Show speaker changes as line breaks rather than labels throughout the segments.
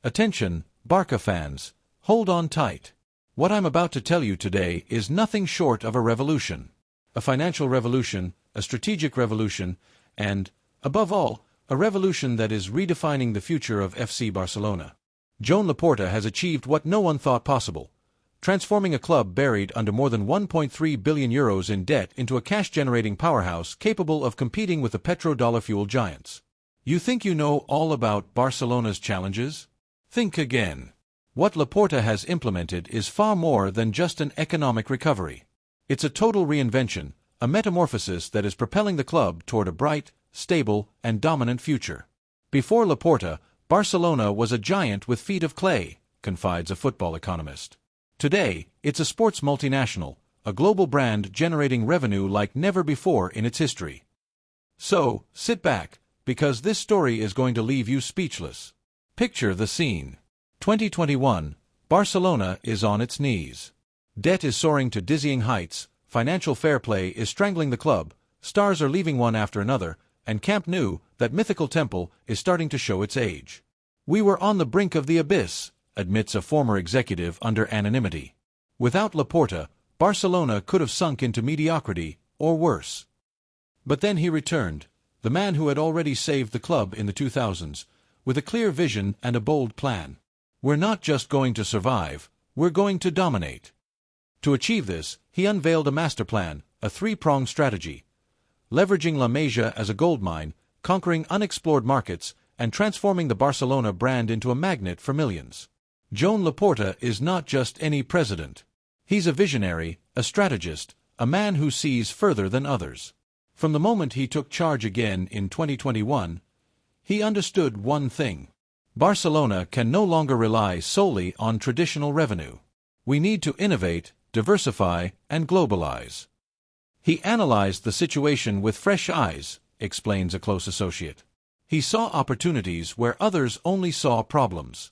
Attention, Barça fans, hold on tight. What I'm about to tell you today is nothing short of a revolution. A financial revolution, a strategic revolution, and, above all, a revolution that is redefining the future of FC Barcelona. Joan Laporta has achieved what no one thought possible, transforming a club buried under more than 1.3 billion euros in debt into a cash-generating powerhouse capable of competing with the petrodollar-fueled giants. You think you know all about Barcelona's challenges? Think again. What Laporta has implemented is far more than just an economic recovery. It's a total reinvention, a metamorphosis that is propelling the club toward a bright, stable, and dominant future. Before Laporta, Barcelona was a giant with feet of clay, confides a football economist. Today, it's a sports multinational, a global brand generating revenue like never before in its history. So, sit back, because this story is going to leave you speechless. Picture the scene. 2021, Barcelona is on its knees. Debt is soaring to dizzying heights, financial fair play is strangling the club, stars are leaving one after another, and Camp Nou, that mythical temple, is starting to show its age. We were on the brink of the abyss, admits a former executive under anonymity. Without Laporta, Barcelona could have sunk into mediocrity, or worse. But then he returned, the man who had already saved the club in the 2000s, with a clear vision and a bold plan. We're not just going to survive, we're going to dominate. To achieve this, he unveiled a master plan, a three-pronged strategy, leveraging La Masia as a gold mine, conquering unexplored markets, and transforming the Barcelona brand into a magnet for millions. Joan Laporta is not just any president. He's a visionary, a strategist, a man who sees further than others. From the moment he took charge again in 2021, he understood one thing. Barcelona can no longer rely solely on traditional revenue. We need to innovate, diversify, and globalize. He analyzed the situation with fresh eyes, explains a close associate. He saw opportunities where others only saw problems.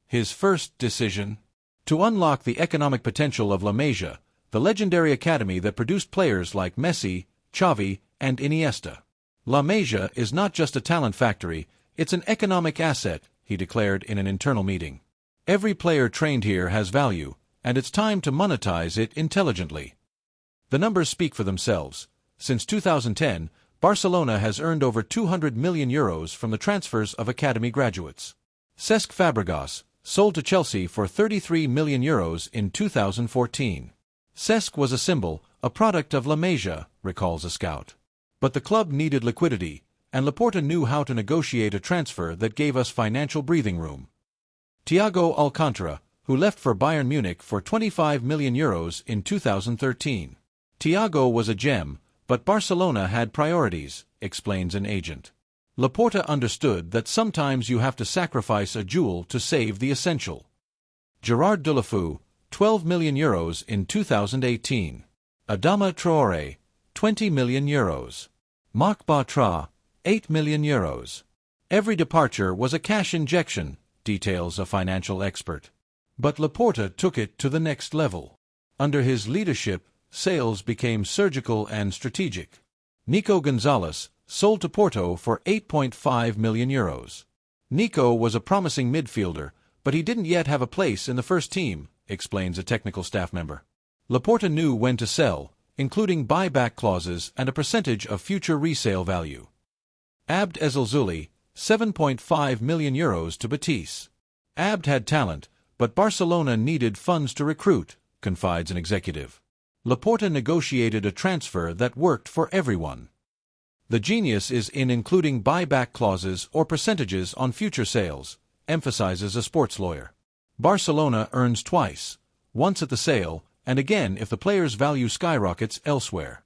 His first decision? To unlock the economic potential of La Masia, the legendary academy that produced players like Messi, Xavi, and Iniesta. La Masia is not just a talent factory, it's an economic asset, he declared in an internal meeting. Every player trained here has value, and it's time to monetize it intelligently. The numbers speak for themselves. Since 2010, Barcelona has earned over 200 million euros from the transfers of academy graduates. Cesc Fabregas, sold to Chelsea for 33 million euros in 2014. Cesc was a symbol, a product of La Masia, recalls a scout. But the club needed liquidity, and Laporta knew how to negotiate a transfer that gave us financial breathing room. Thiago Alcantara, who left for Bayern Munich for 25 million euros in 2013. Thiago was a gem, but Barcelona had priorities, explains an agent. Laporta understood that sometimes you have to sacrifice a jewel to save the essential. Gerard Deulofeu, 12 million euros in 2018. Adama Traoré, 20 million euros. Marc Bartra, 8 million euros. Every departure was a cash injection, details a financial expert. But Laporta took it to the next level. Under his leadership, sales became surgical and strategic. Nico Gonzalez, sold to Porto for 8.5 million euros. Nico was a promising midfielder, but he didn't yet have a place in the first team, explains a technical staff member. Laporta knew when to sell, including buyback clauses and a percentage of future resale value. Abd Ezzalzouli, 7.5 million euros to Betis. Abd had talent, but Barcelona needed funds to recruit, confides an executive. Laporta negotiated a transfer that worked for everyone. The genius is in including buyback clauses or percentages on future sales, emphasizes a sports lawyer. Barcelona earns twice, once at the sale, and again if the player's value skyrockets elsewhere.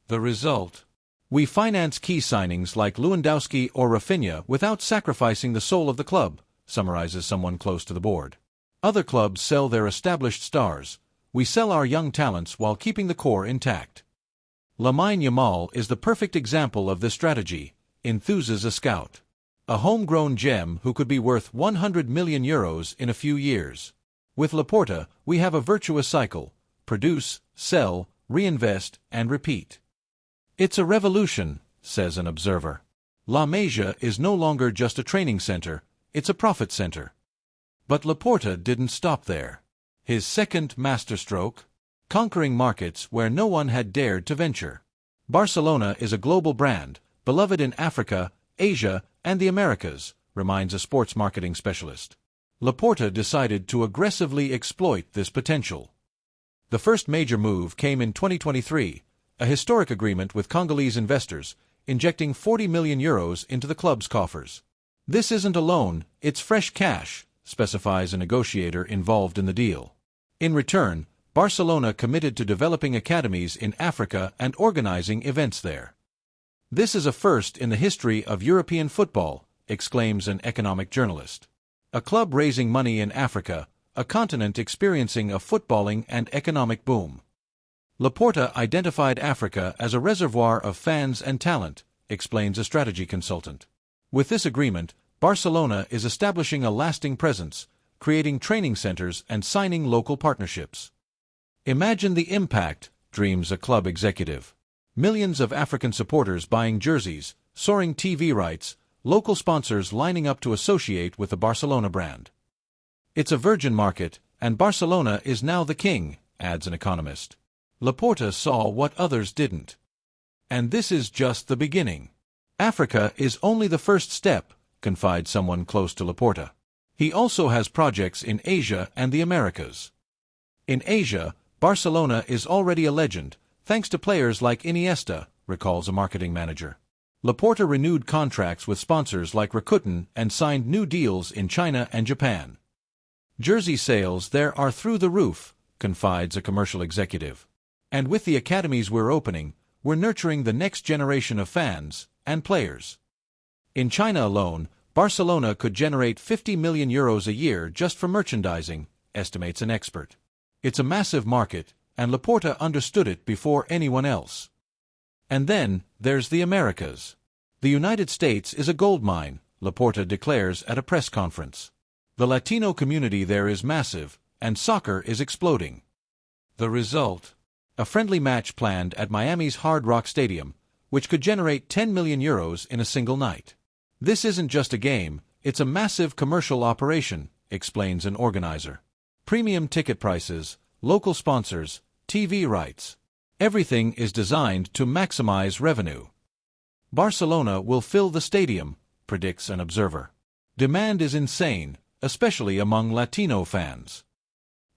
The result? We finance key signings like Lewandowski or Rafinha without sacrificing the soul of the club, summarizes someone close to the board. Other clubs sell their established stars. We sell our young talents while keeping the core intact. LAMINE YAMAL is the perfect example of this strategy, enthuses a scout. A homegrown gem who could be worth 100 million euros in a few years. With Laporta, we have a virtuous cycle: produce, sell, reinvest, and repeat. It's a revolution, says an observer. La Masia is no longer just a training center, it's a profit center. But Laporta didn't stop there. His second masterstroke? Conquering markets where no one had dared to venture. Barcelona is a global brand, beloved in Africa, Asia, and the Americas, reminds a sports marketing specialist. Laporta decided to aggressively exploit this potential. The first major move came in 2023, a historic agreement with Congolese investors, injecting €40 million into the club's coffers. This isn't a loan, it's fresh cash, specifies a negotiator involved in the deal. In return, Barcelona committed to developing academies in Africa and organizing events there. This is a first in the history of European football, exclaims an economic journalist. A club raising money in Africa, a continent experiencing a footballing and economic boom. Laporta identified Africa as a reservoir of fans and talent, explains a strategy consultant. With this agreement, Barcelona is establishing a lasting presence, creating training centers and signing local partnerships. Imagine the impact, dreams a club executive. Millions of African supporters buying jerseys, soaring TV rights, local sponsors lining up to associate with the Barcelona brand. It's a virgin market, and Barcelona is now the king, adds an economist. Laporta saw what others didn't. And this is just the beginning. Africa is only the first step, confides someone close to Laporta. He also has projects in Asia and the Americas. In Asia, Barcelona is already a legend, thanks to players like Iniesta, recalls a marketing manager. Laporta renewed contracts with sponsors like Rakuten and signed new deals in China and Japan. Jersey sales there are through the roof, confides a commercial executive. And with the academies we're opening, we're nurturing the next generation of fans and players. In China alone, Barcelona could generate €50 million a year just for merchandising, estimates an expert. It's a massive market, and Laporta understood it before anyone else. And then, there's the Americas. The United States is a goldmine, Laporta declares at a press conference. The Latino community there is massive, and soccer is exploding. The result? A friendly match planned at Miami's Hard Rock Stadium, which could generate €10 million in a single night. This isn't just a game, it's a massive commercial operation, explains an organizer. Premium ticket prices, local sponsors, TV rights. Everything is designed to maximize revenue. Barcelona will fill the stadium, predicts an observer. Demand is insane, especially among Latino fans.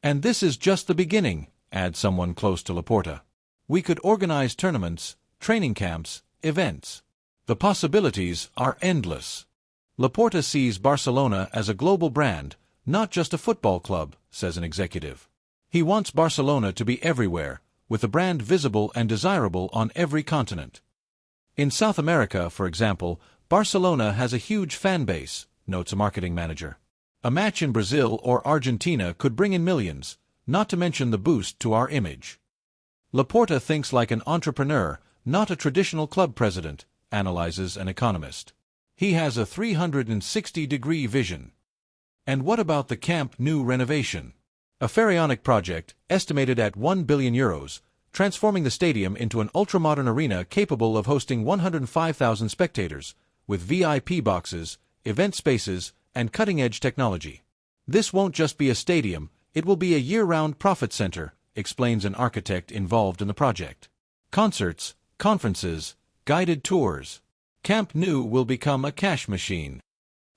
And this is just the beginning, adds someone close to Laporta. We could organize tournaments, training camps, events. The possibilities are endless. Laporta sees Barcelona as a global brand, not just a football club, says an executive. He wants Barcelona to be everywhere, with the brand visible and desirable on every continent. In South America, for example, Barcelona has a huge fan base, notes a marketing manager. A match in Brazil or Argentina could bring in millions, not to mention the boost to our image. Laporta thinks like an entrepreneur, not a traditional club president, analyzes an economist. He has a 360-degree vision. And what about the Camp Nou renovation? A pharaonic project, estimated at €1 billion, transforming the stadium into an ultramodern arena capable of hosting 105,000 spectators, with VIP boxes, event spaces, and cutting-edge technology. This won't just be a stadium, it will be a year-round profit center, explains an architect involved in the project. Concerts, conferences, guided tours. Camp Nou will become a cash machine.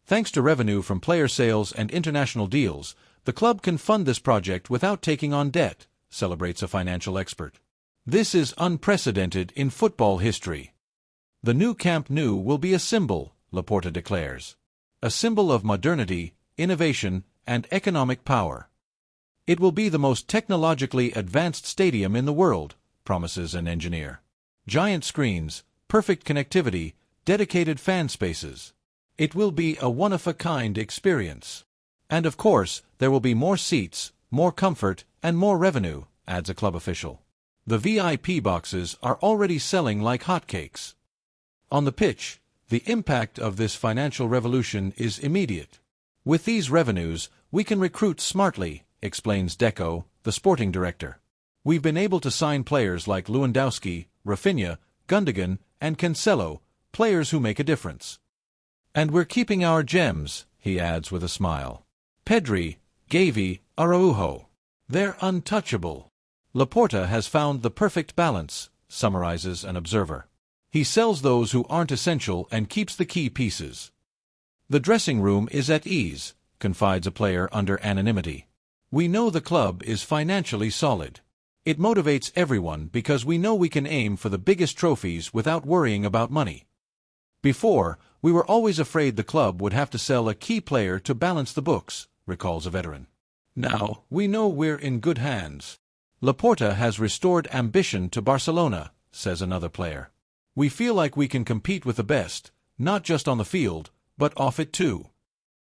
Thanks to revenue from player sales and international deals, the club can fund this project without taking on debt, celebrates a financial expert. This is unprecedented in football history. The new Camp Nou will be a symbol, Laporta declares. A symbol of modernity, innovation, and economic power. It will be the most technologically advanced stadium in the world, promises an engineer. Giant screens, perfect connectivity, dedicated fan spaces. It will be a one-of-a-kind experience. And of course, there will be more seats, more comfort, and more revenue, adds a club official. The VIP boxes are already selling like hotcakes. On the pitch, the impact of this financial revolution is immediate. With these revenues, we can recruit smartly, explains Deco, the sporting director. We've been able to sign players like Lewandowski, Rafinha, Gundogan, and Cancelo, players who make a difference. And we're keeping our gems, he adds with a smile. PEDRI, GAVI, Araujo. They're untouchable. Laporta has found the perfect balance, summarizes an observer. He sells those who aren't essential and keeps the key pieces. The dressing room is at ease, confides a player under anonymity. We know the club is financially solid. It motivates everyone because we know we can aim for the biggest trophies without worrying about money. Before, we were always afraid the club would have to sell a key player to balance the books, recalls a veteran. Now, we know we're in good hands. Laporta has restored ambition to Barcelona, says another player. We feel like we can compete with the best, not just on the field, but off it too.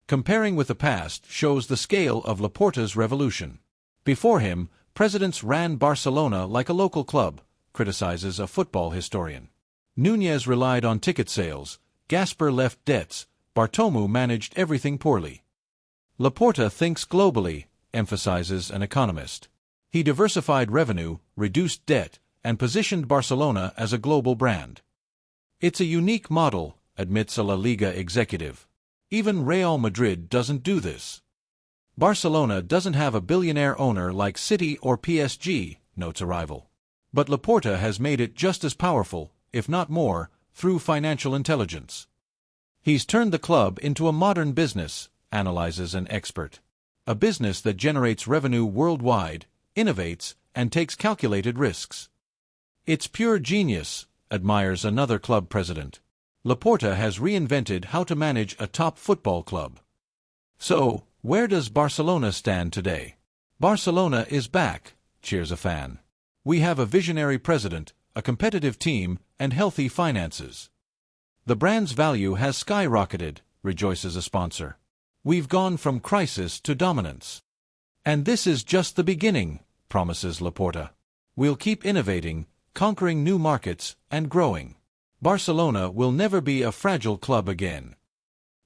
Comparing with the past shows the scale of Laporta's revolution. Before him, presidents ran Barcelona like a local club, criticizes a football historian. Núñez relied on ticket sales, Gasper left debts, Bartomeu managed everything poorly. Laporta thinks globally, emphasizes an economist. He diversified revenue, reduced debt, and positioned Barcelona as a global brand. It's a unique model, admits a La Liga executive. Even Real Madrid doesn't do this. Barcelona doesn't have a billionaire owner like City or PSG, notes a rival. But Laporta has made it just as powerful, if not more, through financial intelligence. He's turned the club into a modern business, analyzes an expert. A business that generates revenue worldwide, innovates, and takes calculated risks. It's pure genius, admires another club president. Laporta has reinvented how to manage a top football club. So, where does Barcelona stand today? Barcelona is back, cheers a fan. We have a visionary president, a competitive team, and healthy finances. The brand's value has skyrocketed, rejoices a sponsor. We've gone from crisis to dominance. And this is just the beginning, promises Laporta. We'll keep innovating, conquering new markets, and growing. Barcelona will never be a fragile club again.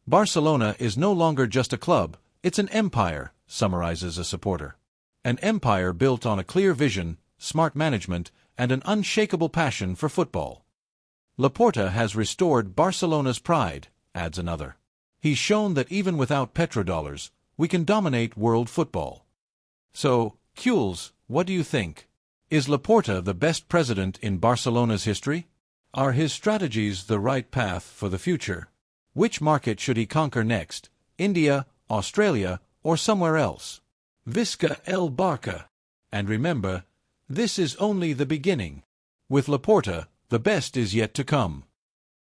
Barcelona is no longer just a club, it's an empire, summarizes a supporter. An empire built on a clear vision, smart management, and an unshakable passion for football. Laporta has restored Barcelona's pride, adds another. He's shown that even without petrodollars, we can dominate world football. So, Kules, what do you think? Is Laporta the best president in Barcelona's history? Are his strategies the right path for the future? Which market should he conquer next? India, Australia, or somewhere else? Visca el Barça! And remember, this is only the beginning. With Laporta, the best is yet to come.